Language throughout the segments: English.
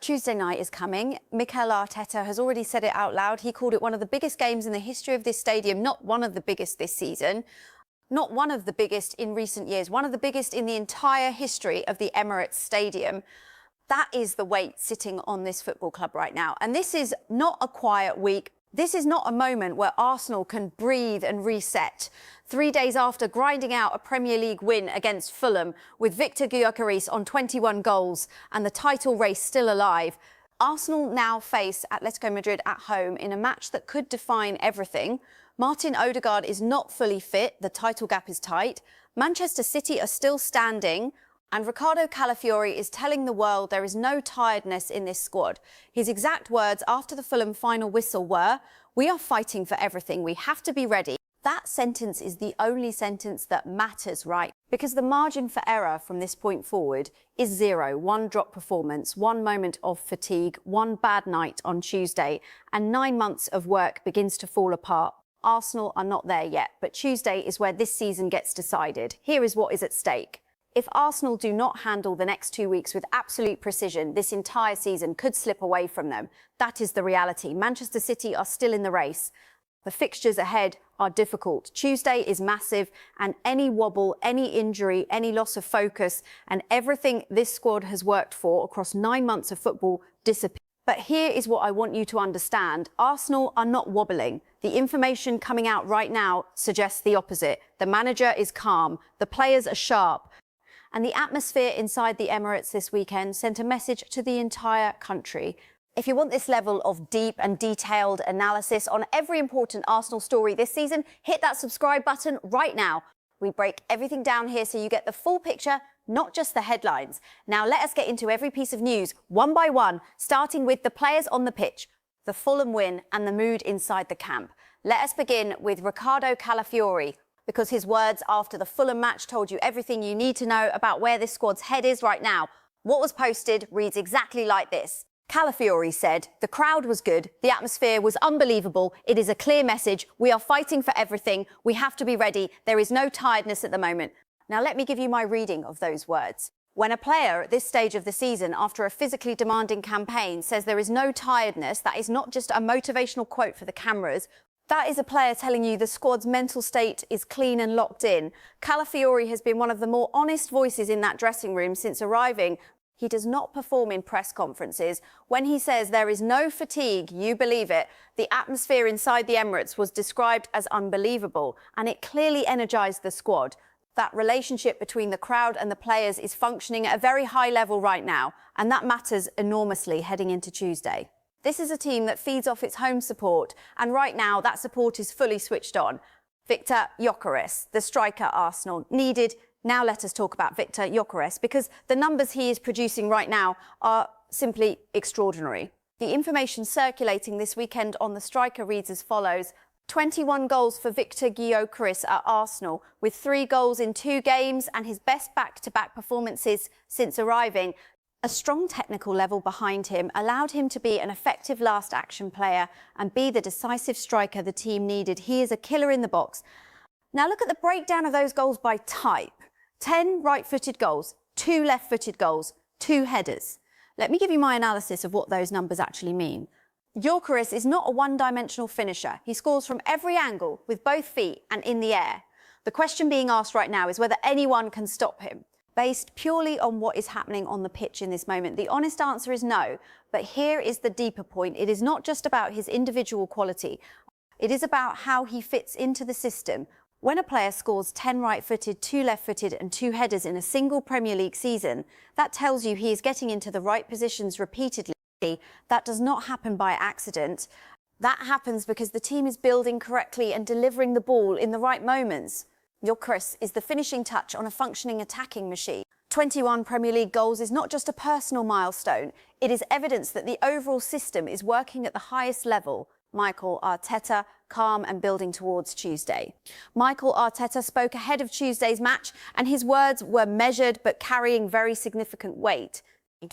Tuesday night is coming. Mikel Arteta has already said it out loud. He called it one of the biggest games in the history of this stadium, not one of the biggest this season, not one of the biggest in recent years, one of the biggest in the entire history of the Emirates Stadium. That is the weight sitting on this football club right now. And this is not a quiet week. This is not a moment where Arsenal can breathe and reset. 3 days after grinding out a Premier League win against Fulham with Victor Gyökeres on 21 goals and the title race still alive, Arsenal now face Atletico Madrid at home in a match that could define everything. Martin Odegaard is not fully fit. The title gap is tight. Manchester City are still standing. And Ricardo Calafiori is telling the world there is no tiredness in this squad. His exact words after the Fulham final whistle were, "We are fighting for everything. We have to be ready." That sentence is the only sentence that matters, right? Because the margin for error from this point forward is zero. One drop performance, one moment of fatigue, one bad night on Tuesday, and 9 months of work begins to fall apart. Arsenal are not there yet, but Tuesday is where this season gets decided. Here is what is at stake. If Arsenal do not handle the next 2 weeks with absolute precision, this entire season could slip away from them. That is the reality. Manchester City are still in the race. The fixtures ahead are difficult. Tuesday is massive, and any wobble, any injury, any loss of focus, and everything this squad has worked for across 9 months of football disappears. But here is what I want you to understand. Arsenal are not wobbling. The information coming out right now suggests the opposite. The manager is calm. The players are sharp. And the atmosphere inside the Emirates this weekend sent a message to the entire country. If you want this level of deep and detailed analysis on every important Arsenal story this season, hit that subscribe button right now. We break everything down here so you get the full picture, not just the headlines. Now let us get into every piece of news, one by one, starting with the players on the pitch, the Fulham win and the mood inside the camp. Let us begin with Ricardo Calafiori, because his words after the Fulham match told you everything you need to know about where this squad's head is right now. What was posted reads exactly like this. Calafiori said, "The crowd was good. The atmosphere was unbelievable. It is a clear message. We are fighting for everything. We have to be ready. There is no tiredness at the moment." Now let me give you my reading of those words. When a player at this stage of the season, after a physically demanding campaign, says there is no tiredness, that is not just a motivational quote for the cameras. That is a player telling you the squad's mental state is clean and locked in. Calafiori has been one of the more honest voices in that dressing room since arriving. He does not perform in press conferences. When he says there is no fatigue, you believe it. The atmosphere inside the Emirates was described as unbelievable, and it clearly energised the squad. That relationship between the crowd and the players is functioning at a very high level right now, and that matters enormously heading into Tuesday. This is a team that feeds off its home support, and right now that support is fully switched on. Victor Gyökeres, the striker Arsenal needed. Now let us talk about Victor Gyökeres, because the numbers he is producing right now are simply extraordinary. The information circulating this weekend on the striker reads as follows. 21 goals for Victor Gyökeres at Arsenal, with 3 goals in 2 games and his best back-to-back performances since arriving. A strong technical level behind him allowed him to be an effective last-action player and be the decisive striker the team needed. He is a killer in the box. Now look at the breakdown of those goals by type. 10 right-footed goals, 2 left-footed goals, 2 headers. Let me give you my analysis of what those numbers actually mean. Gyökeres is not a one-dimensional finisher. He scores from every angle with both feet and in the air. The question being asked right now is whether anyone can stop him. Based purely on what is happening on the pitch in this moment, the honest answer is no. But here is the deeper point. It is not just about his individual quality. It is about how he fits into the system. When a player scores 10 right-footed, 2 left-footed and 2 headers in a single Premier League season, that tells you he is getting into the right positions repeatedly. That does not happen by accident. That happens because the team is building correctly and delivering the ball in the right moments. Gyökeres is the finishing touch on a functioning attacking machine. 21 Premier League goals is not just a personal milestone. It is evidence that the overall system is working at the highest level. Mikel Arteta, calm and building towards Tuesday. Mikel Arteta spoke ahead of Tuesday's match, and his words were measured but carrying very significant weight.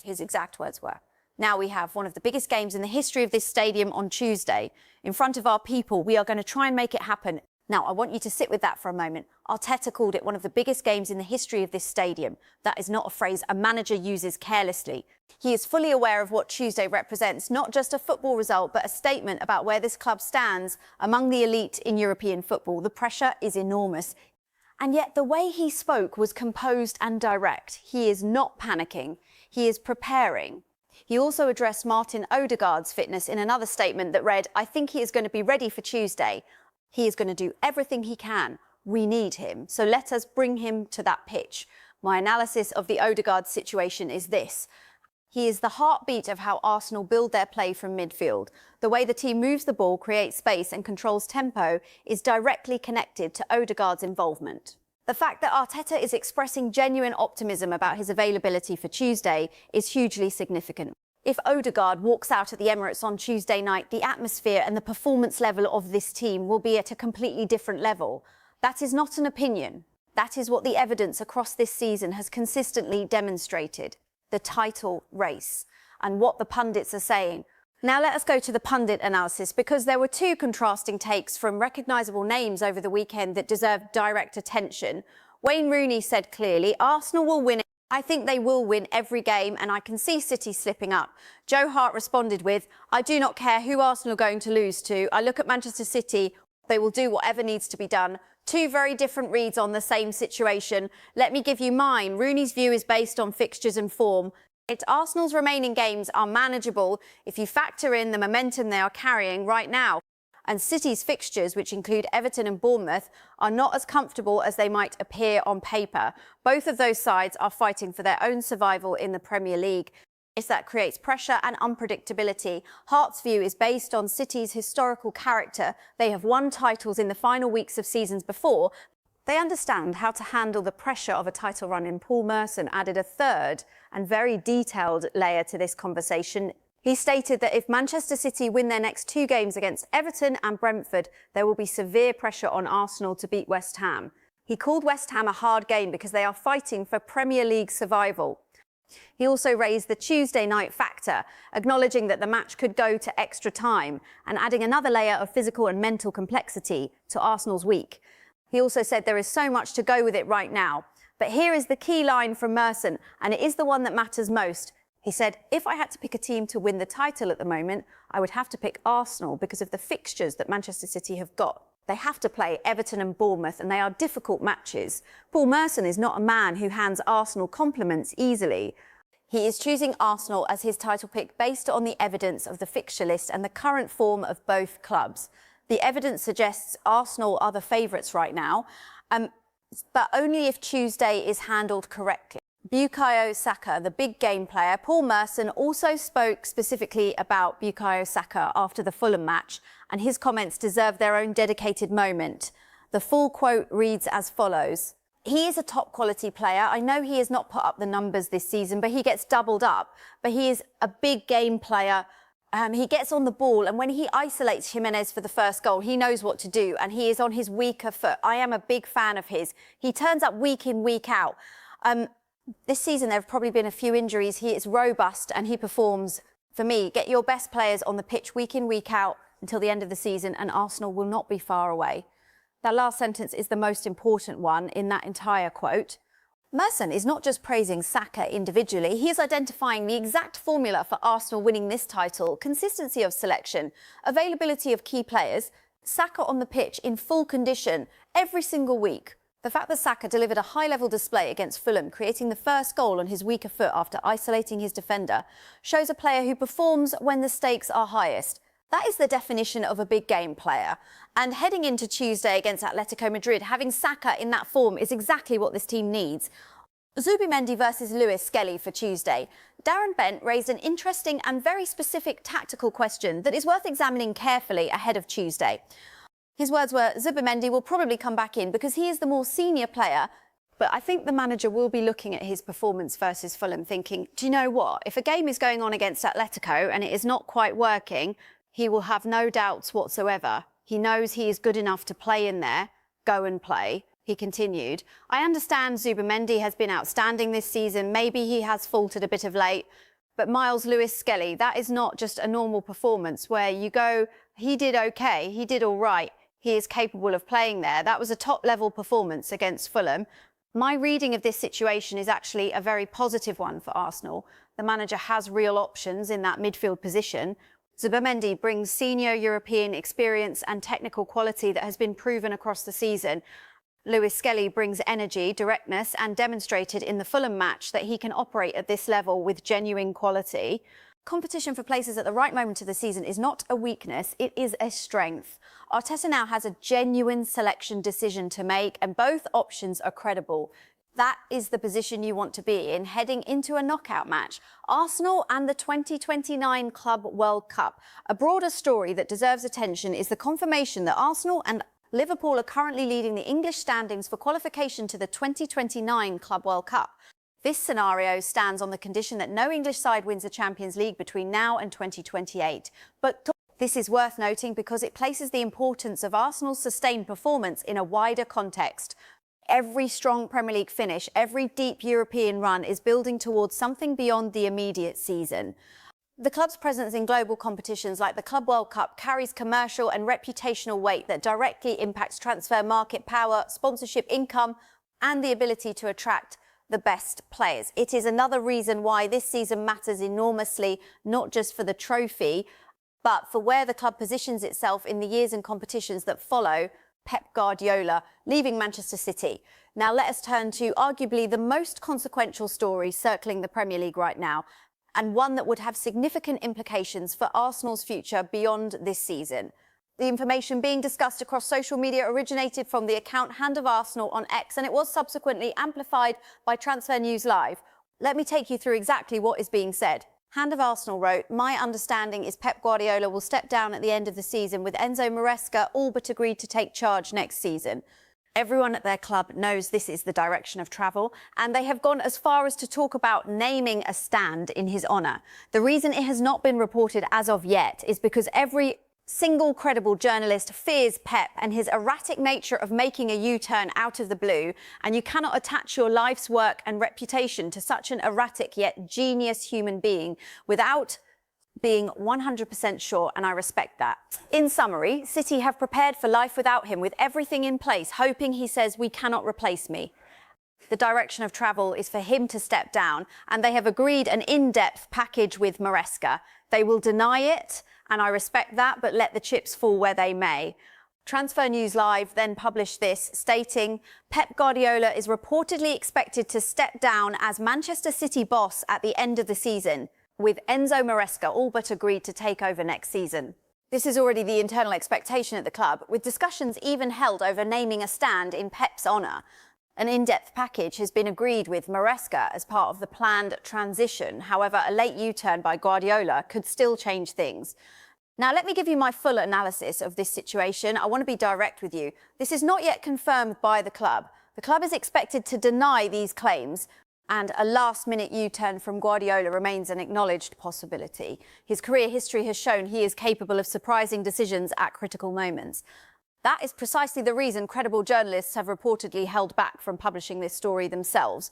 His exact words were, "Now we have one of the biggest games in the history of this stadium on Tuesday. In front of our people, we are going to try and make it happen. Now, I want you to sit with that for a moment. Arteta called it one of the biggest games in the history of this stadium. That is not a phrase a manager uses carelessly. He is fully aware of what Tuesday represents, not just a football result, but a statement about where this club stands among the elite in European football. The pressure is enormous. And yet the way he spoke was composed and direct. He is not panicking. He is preparing. He also addressed Martin Odegaard's fitness in another statement that read, "I think he is going to be ready for Tuesday. He is going to do everything he can. We need him. So let us bring him to that pitch." My analysis of the Odegaard situation is this. He is the heartbeat of how Arsenal build their play from midfield. The way the team moves the ball, creates space and controls tempo is directly connected to Odegaard's involvement. The fact that Arteta is expressing genuine optimism about his availability for Tuesday is hugely significant. If Odegaard walks out at the Emirates on Tuesday night, the atmosphere and the performance level of this team will be at a completely different level. That is not an opinion. That is what the evidence across this season has consistently demonstrated. The title race and what the pundits are saying. Now let us go to the pundit analysis, because there were two contrasting takes from recognisable names over the weekend that deserve direct attention. Wayne Rooney said clearly, Arsenal will win it. I think they will win every game and I can see City slipping up. Joe Hart responded with, I do not care who Arsenal are going to lose to. I look at Manchester City, they will do whatever needs to be done. Two very different reads on the same situation. Let me give you mine. Rooney's view is based on fixtures and form. Arsenal's remaining games are manageable if you factor in the momentum they are carrying right now. And City's fixtures, which include Everton and Bournemouth, are not as comfortable as they might appear on paper. Both of those sides are fighting for their own survival in the Premier League. That creates pressure and unpredictability. Hart's view is based on City's historical character. They have won titles in the final weeks of seasons before. They understand how to handle the pressure of a title run in. Paul Merson added a third and very detailed layer to this conversation. He stated that if Manchester City win their next two games against Everton and Brentford, there will be severe pressure on Arsenal to beat West Ham. He called West Ham a hard game because they are fighting for Premier League survival. He also raised the Tuesday night factor, acknowledging that the match could go to extra time and adding another layer of physical and mental complexity to Arsenal's week. He also said there is so much to go with it right now. But here is the key line from Merson, and it is the one that matters most. He said, if I had to pick a team to win the title at the moment, I would have to pick Arsenal because of the fixtures that Manchester City have got. They have to play Everton and Bournemouth, and they are difficult matches. Paul Merson is not a man who hands Arsenal compliments easily. He is choosing Arsenal as his title pick based on the evidence of the fixture list and the current form of both clubs. The evidence suggests Arsenal are the favourites right now, but only if Tuesday is handled correctly. Bukayo Saka, the big game player. Paul Merson also spoke specifically about Bukayo Saka after the Fulham match, and his comments deserve their own dedicated moment. The full quote reads as follows. He is a top quality player. I know he has not put up the numbers this season, but he gets doubled up. But he is a big game player. He gets on the ball, and when he isolates Jimenez for the first goal, he knows what to do, and he is on his weaker foot. I am a big fan of his. He turns up week in, week out. This season, there have probably been a few injuries. He is robust, and he performs. For me, get your best players on the pitch week in, week out until the end of the season, and Arsenal will not be far away. That last sentence is the most important one in that entire quote. Merson is not just praising Saka individually, he is identifying the exact formula for Arsenal winning this title: consistency of selection, availability of key players, Saka on the pitch in full condition every single week. The fact that Saka delivered a high-level display against Fulham, creating the first goal on his weaker foot after isolating his defender, shows a player who performs when the stakes are highest. That is the definition of a big game player. And heading into Tuesday against Atletico Madrid, having Saka in that form is exactly what this team needs. Zubimendi versus Lewis Skelly for Tuesday. Darren Bent raised an interesting and very specific tactical question that is worth examining carefully ahead of Tuesday. His words were, Zubimendi will probably come back in because he is the more senior player, but I think the manager will be looking at his performance versus Fulham thinking, do you know what? If a game is going on against Atletico and it is not quite working, he will have no doubts whatsoever. He knows he is good enough to play in there. Go and play. He continued, I understand Zubimendi has been outstanding this season. Maybe he has faltered a bit of late. But Miles Lewis-Skelly, that is not just a normal performance where you go, he did okay, he did all right. he is capable of playing there. That was a top-level performance against Fulham. My reading of this situation is actually a very positive one for Arsenal. The manager has real options in that midfield position. Zubimendi brings senior European experience and technical quality that has been proven across the season. Lewis Skelly brings energy, directness, and demonstrated in the Fulham match that he can operate at this level with genuine quality. Competition for places at the right moment of the season is not a weakness, it is a strength. Arteta now has a genuine selection decision to make, and both options are credible. That is the position you want to be in heading into a knockout match. Arsenal and the 2029 Club World Cup. A broader story that deserves attention is the confirmation that Arsenal and Liverpool are currently leading the English standings for qualification to the 2029 Club World Cup. This scenario stands on the condition that no English side wins the Champions League between now and 2028. But this is worth noting because it places the importance of Arsenal's sustained performance in a wider context. Every strong Premier League finish, every deep European run is building towards something beyond the immediate season. The club's presence in global competitions like the Club World Cup carries commercial and reputational weight that directly impacts transfer market power, sponsorship income, and the ability to attract the best players. It is another reason why this season matters enormously, not just for the trophy, but for where the club positions itself in the years and competitions that follow Pep Guardiola leaving Manchester City. Now let us turn to arguably the most consequential story circling the Premier League right now, and one that would have significant implications for Arsenal's future beyond this season. The information being discussed across social media originated from the account Hand of Arsenal on X, and it was subsequently amplified by Transfer News Live. Let me take you through exactly what is being said. Hand of Arsenal wrote, "My understanding is Pep Guardiola will step down at the end of the season, with Enzo Maresca all but agreed to take charge next season. Everyone at their club knows this is the direction of travel, and they have gone as far as to talk about naming a stand in his honour. The reason it has not been reported as of yet is because every single credible journalist fears Pep and his erratic nature of making a U-turn out of the blue, and you cannot attach your life's work and reputation to such an erratic yet genius human being without being 100% sure, and I respect that. In summary, City have prepared for life without him with everything in place, hoping he says, 'We cannot replace me.' The direction of travel is for him to step down, and they have agreed an in-depth package with Maresca. They will deny it, and I respect that, but let the chips fall where they may." Transfer News Live then published this, stating, "Pep Guardiola is reportedly expected to step down as Manchester City boss at the end of the season, with Enzo Maresca all but agreed to take over next season." This is already the internal expectation at the club, with discussions even held over naming a stand in Pep's honour. An in-depth package has been agreed with Maresca as part of the planned transition. However, a late U-turn by Guardiola could still change things. Now, let me give you my full analysis of this situation. I want to be direct with you. This is not yet confirmed by the club. The club is expected to deny these claims, and a last-minute U-turn from Guardiola remains an acknowledged possibility. His career history has shown he is capable of surprising decisions at critical moments. That is precisely the reason credible journalists have reportedly held back from publishing this story themselves.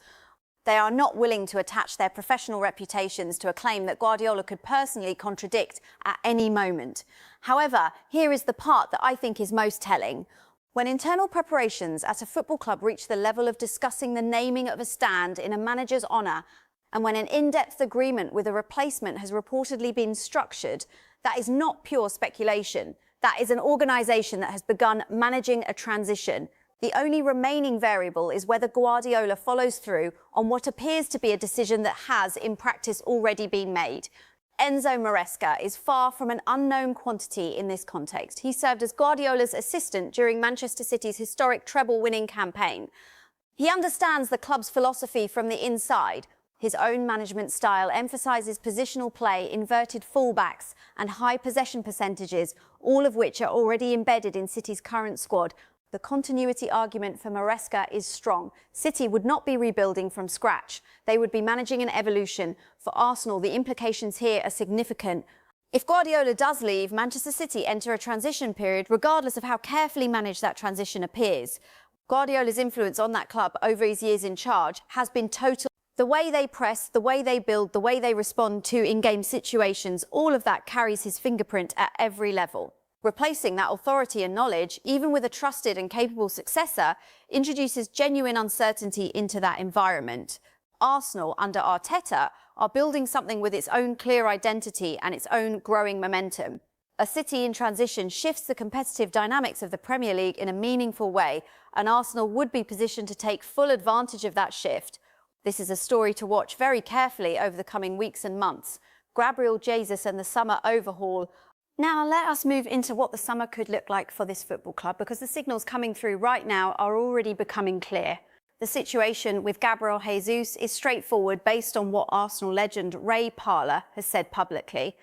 They are not willing to attach their professional reputations to a claim that Guardiola could personally contradict at any moment. However, here is the part that I think is most telling. When internal preparations at a football club reach the level of discussing the naming of a stand in a manager's honour, and when an in-depth agreement with a replacement has reportedly been structured, that is not pure speculation. That is an organisation that has begun managing a transition. The only remaining variable is whether Guardiola follows through on what appears to be a decision that has, in practice, already been made. Enzo Maresca is far from an unknown quantity in this context. He served as Guardiola's assistant during Manchester City's historic treble-winning campaign. He understands the club's philosophy from the inside. His own management style emphasises positional play, inverted fullbacks and high possession percentages, all of which are already embedded in City's current squad. The continuity argument for Maresca is strong. City would not be rebuilding from scratch. They would be managing an evolution. For Arsenal, the implications here are significant. If Guardiola does leave, Manchester City enter a transition period, regardless of how carefully managed that transition appears. Guardiola's influence on that club over his years in charge has been total. The way they press, the way they build, the way they respond to in-game situations, all of that carries his fingerprint at every level. Replacing that authority and knowledge, even with a trusted and capable successor, introduces genuine uncertainty into that environment. Arsenal, under Arteta, are building something with its own clear identity and its own growing momentum. A city in transition shifts the competitive dynamics of the Premier League in a meaningful way, and Arsenal would be positioned to take full advantage of that shift. This is a story to watch very carefully over the coming weeks and months. Gabriel Jesus and the summer overhaul. Now let us move into what the summer could look like for this football club, because the signals coming through right now are already becoming clear. The situation with Gabriel Jesus is straightforward based on what Arsenal legend Ray Parlour has said publicly.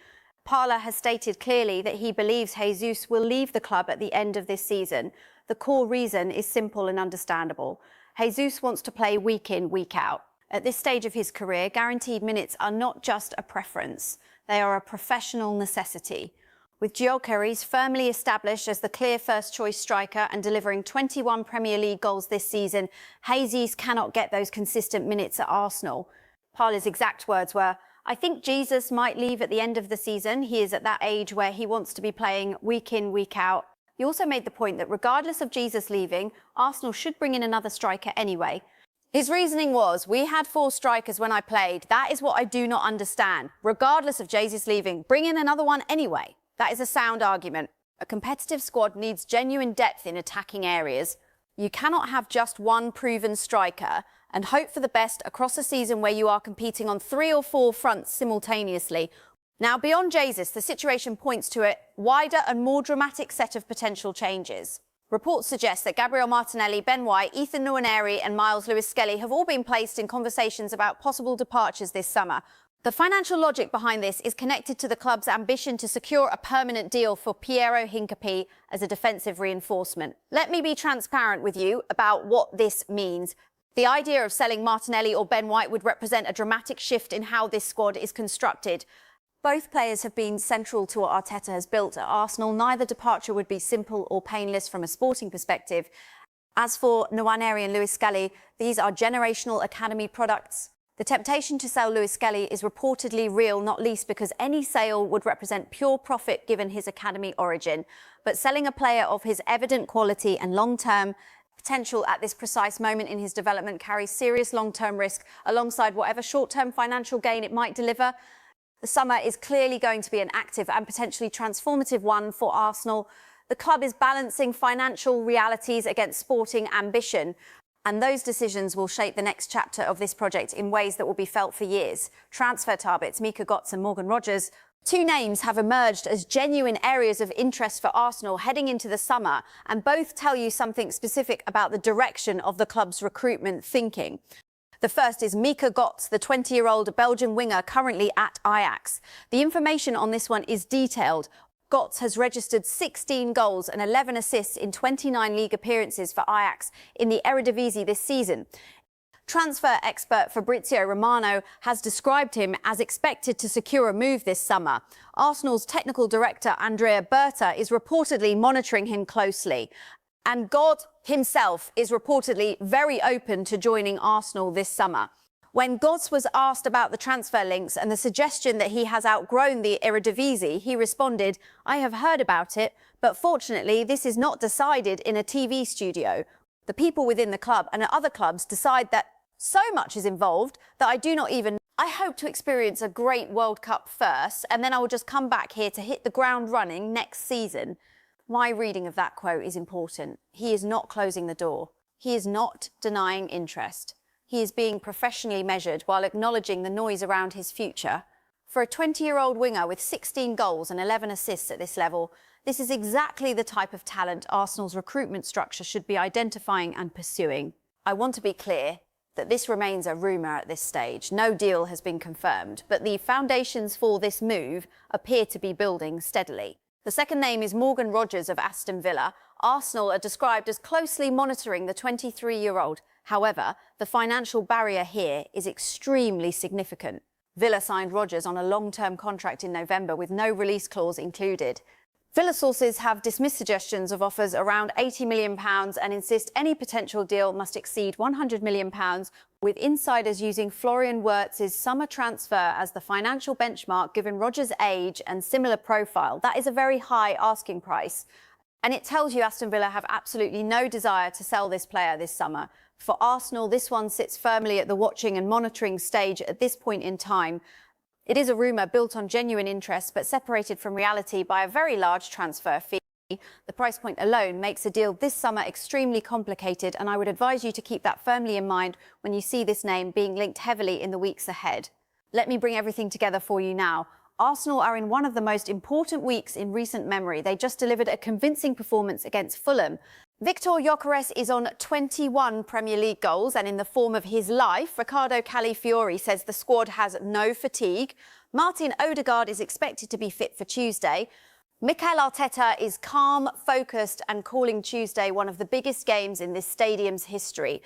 Parlour has stated clearly that he believes Jesus will leave the club at the end of this season. The core reason is simple and understandable. Jesus wants to play week in, week out. At this stage of his career, guaranteed minutes are not just a preference. They are a professional necessity. With Gyökeres firmly established as the clear first-choice striker and delivering 21 Premier League goals this season, Jesus cannot get those consistent minutes at Arsenal. Parlour's exact words were, "I think Jesus might leave at the end of the season. He is at that age where he wants to be playing week in, week out." He also made the point that regardless of Jesus leaving, Arsenal should bring in another striker anyway. His reasoning was, "We had 4 strikers when I played. That is what I do not understand. Regardless of Jesus leaving, bring in another one anyway." That is a sound argument. A competitive squad needs genuine depth in attacking areas. You cannot have just one proven striker and hope for the best across a season where you are competing on 3 or 4 fronts simultaneously. Now, beyond Jesus, the situation points to a wider and more dramatic set of potential changes. Reports suggest that Gabriel Martinelli, Ben White, Ethan Nwaneri and Miles Lewis-Skelly have all been placed in conversations about possible departures this summer. The financial logic behind this is connected to the club's ambition to secure a permanent deal for Piero Hincapié as a defensive reinforcement. Let me be transparent with you about what this means. The idea of selling Martinelli or Ben White would represent a dramatic shift in how this squad is constructed. Both players have been central to what Arteta has built at Arsenal. Neither departure would be simple or painless from a sporting perspective. As for Nwaneri and Lewis-Skelly, these are generational academy products. The temptation to sell Lewis-Skelly is reportedly real, not least because any sale would represent pure profit given his academy origin. But selling a player of his evident quality and long-term potential at this precise moment in his development carries serious long-term risk alongside whatever short-term financial gain it might deliver. The summer is clearly going to be an active and potentially transformative one for Arsenal. The club is balancing financial realities against sporting ambition. And those decisions will shape the next chapter of this project in ways that will be felt for years. Transfer targets, Mikel and Morgan Rogers. 2 names have emerged as genuine areas of interest for Arsenal heading into the summer, and both tell you something specific about the direction of the club's recruitment thinking. The first is Mikel, the 20-year-old Belgian winger currently at Ajax. The information on this one is detailed. Götze has registered 16 goals and 11 assists in 29 league appearances for Ajax in the Eredivisie this season. Transfer expert Fabrizio Romano has described him as expected to secure a move this summer. Arsenal's technical director Andrea Berta is reportedly monitoring him closely. And Götze himself is reportedly very open to joining Arsenal this summer. When Götze was asked about the transfer links and the suggestion that he has outgrown the Eredivisie, he responded, "I have heard about it, but fortunately this is not decided in a TV studio. The people within the club and at other clubs decide that so much is involved that I do not even. I hope to experience a great World Cup first, and then I will just come back here to hit the ground running next season." My reading of that quote is important. He is not closing the door. He is not denying interest. He is being professionally measured while acknowledging the noise around his future. For a 20-year-old winger with 16 goals and 11 assists at this level, this is exactly the type of talent Arsenal's recruitment structure should be identifying and pursuing. I want to be clear that this remains a rumour at this stage. No deal has been confirmed, but the foundations for this move appear to be building steadily. The second name is Morgan Rogers of Aston Villa. Arsenal are described as closely monitoring the 23-year-old. However, the financial barrier here is extremely significant. Villa signed Rogers on a long-term contract in November with no release clause included. Villa sources have dismissed suggestions of offers around £80 million and insist any potential deal must exceed £100 million, with insiders using Florian Wirtz's summer transfer as the financial benchmark given Rodgers' age and similar profile. That is a very high asking price. And it tells you Aston Villa have absolutely no desire to sell this player this summer. For Arsenal, this one sits firmly at the watching and monitoring stage at this point in time. It is a rumour built on genuine interest, but separated from reality by a very large transfer fee. The price point alone makes a deal this summer extremely complicated, and I would advise you to keep that firmly in mind when you see this name being linked heavily in the weeks ahead. Let me bring everything together for you now. Arsenal are in one of the most important weeks in recent memory. They just delivered a convincing performance against Fulham. Victor Gyökeres is on 21 Premier League goals, and in the form of his life, Ricardo Calafiori says the squad has no fatigue. Martin Odegaard is expected to be fit for Tuesday. Mikel Arteta is calm, focused and calling Tuesday one of the biggest games in this stadium's history.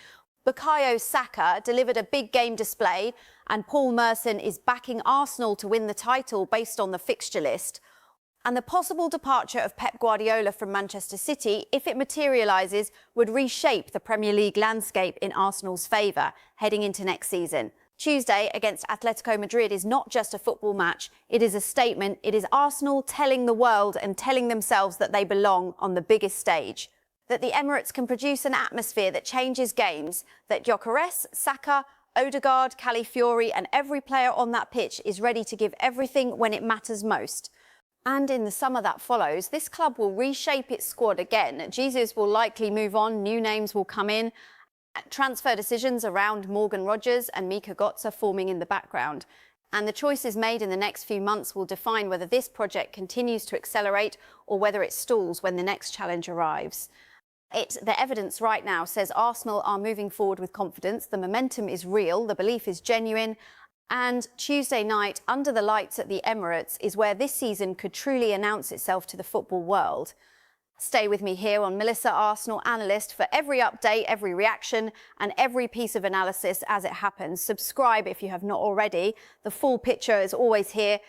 Bukayo Saka delivered a big game display, and Paul Merson is backing Arsenal to win the title based on the fixture list. And the possible departure of Pep Guardiola from Manchester City, if it materialises, would reshape the Premier League landscape in Arsenal's favour heading into next season. Tuesday against Atletico Madrid is not just a football match, it is a statement. It is Arsenal telling the world and telling themselves that they belong on the biggest stage. That the Emirates can produce an atmosphere that changes games, that Gyökeres, Saka, Odegaard, Calafiori and every player on that pitch is ready to give everything when it matters most. And in the summer that follows, this club will reshape its squad again. Jesus will likely move on, new names will come in. Transfer decisions around Morgan Rogers and Mika Götze are forming in the background. And the choices made in the next few months will define whether this project continues to accelerate or whether it stalls when the next challenge arrives. The evidence right now says Arsenal are moving forward with confidence. The momentum is real, the belief is genuine. And Tuesday night, under the lights at the Emirates, is where this season could truly announce itself to the football world. Stay with me here on Melissa, Arsenal Analyst, for every update, every reaction and every piece of analysis as it happens. Subscribe if you have not already. The full picture is always here.